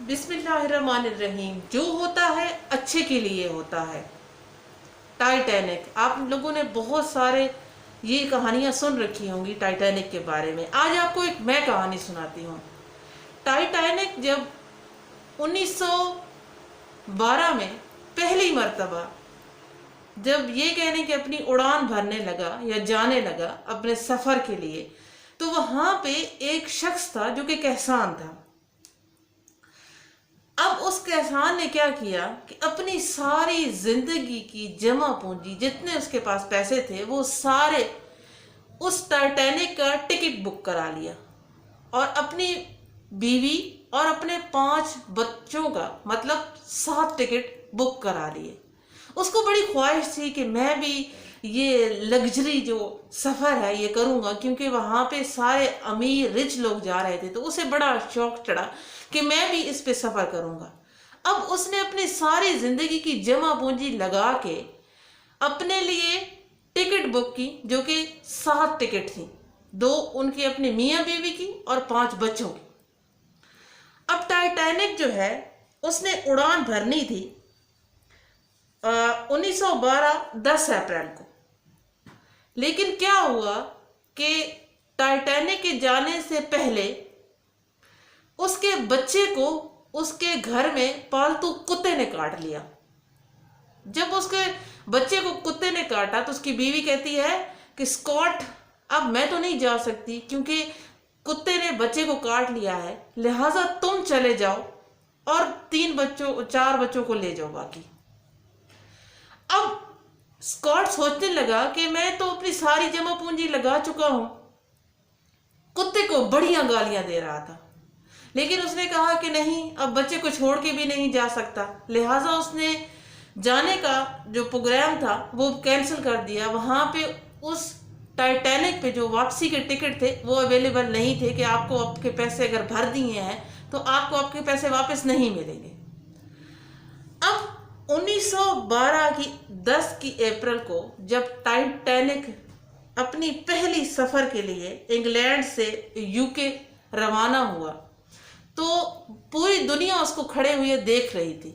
बिस्मिल्लाहिर्रहमानिर्रहीम। जो होता है अच्छे के लिए होता है। टाइटैनिक, आप लोगों ने बहुत सारे ये कहानियां सुन रखी होंगी टाइटैनिक के बारे में। आज आपको एक मैं कहानी सुनाती हूँ। टाइटैनिक जब 1912 में पहली मर्तबा जब ये कहने कि अपनी उड़ान भरने लगा या जाने लगा अपने सफ़र के लिए, तो वहाँ पे एक शख्स था जो कि कहसान था। अब उस कहसान ने क्या किया कि अपनी सारी जिंदगी की जमा पूंजी, जितने उसके पास पैसे थे, वो सारे उस टाइटैनिक का टिकट बुक करा लिया और अपनी बीवी और अपने 5 बच्चों का मतलब 7 टिकट बुक करा लिए। उसको बड़ी ख्वाहिश थी कि मैं भी ये लग्जरी जो सफ़र है ये करूँगा, क्योंकि वहाँ पे सारे अमीर रिच लोग जा रहे थे, तो उसे बड़ा शौक चढ़ा कि मैं भी इस पे सफ़र करूँगा। अब उसने अपनी सारी ज़िंदगी की जमा पूंजी लगा के अपने लिए टिकट बुक की, जो कि 7 टिकट थी, 2 उनकी अपने मियाँ बीवी की और 5 बच्चों की। अब टाइटैनिक जो है उसने उड़ान भरनी थी 1912 10 अप्रैल को। लेकिन क्या हुआ कि टाइटैनिक के जाने से पहले उसके बच्चे को उसके घर में पालतू कुत्ते ने काट लिया। जब उसके बच्चे को कुत्ते ने काटा तो उसकी बीवी कहती है कि स्कॉट, अब मैं तो नहीं जा सकती क्योंकि कुत्ते ने बच्चे को काट लिया है, लिहाजा तुम चले जाओ और 4 बच्चों को ले जाओ बाकी। अब स्कॉट सोचने लगा कि मैं तो अपनी सारी जमा पूंजी लगा चुका हूं। कुत्ते को बढ़िया गालियां दे रहा था, लेकिन उसने कहा कि नहीं, अब बच्चे को छोड़ के भी नहीं जा सकता। लिहाजा उसने जाने का जो प्रोग्राम था वो कैंसिल कर दिया। वहां पे उस टाइटैनिक पे जो वापसी के टिकट थे वो अवेलेबल नहीं थे कि आपको आपके पैसे अगर भर दिए हैं तो आपको आपके पैसे वापस नहीं मिलेंगे। अब 1912 की 10 की अप्रैल को जब टाइटैनिक अपनी पहली सफ़र के लिए इंग्लैंड से यूके रवाना हुआ, तो पूरी दुनिया उसको खड़े हुए देख रही थी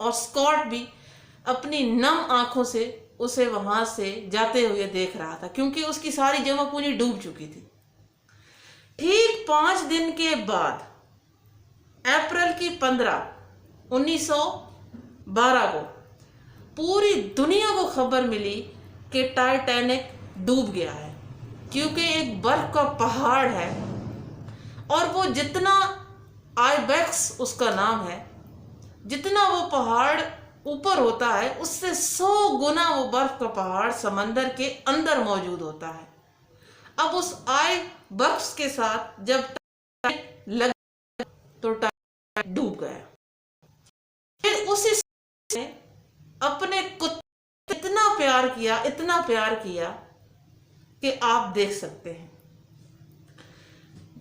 और स्कॉट भी अपनी नम आंखों से उसे वहां से जाते हुए देख रहा था, क्योंकि उसकी सारी जमा पूंजी डूब चुकी थी। ठीक 5 दिन के बाद अप्रैल की 15 1912 को पूरी दुनिया को खबर मिली कि टाइटैनिक डूब गया है, क्योंकि एक बर्फ का पहाड़ है और वो जितना आइबेक्स उसका नाम है, जितना वो पहाड़ ऊपर होता है उससे 100 गुना वो बर्फ का पहाड़ समंदर के अंदर मौजूद होता है। अब उस आइबेक्स के साथ जब लग तो टाइटैनिक डूब गया। फिर उसी ने अपने कुत्ते इतना प्यार किया कि आप देख सकते हैं।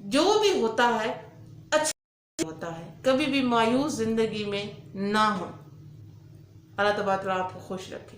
जो भी होता है अच्छा होता है, कभी भी मायूस जिंदगी में ना हो। अल्लाह तबारक व तआला आपको खुश रखे।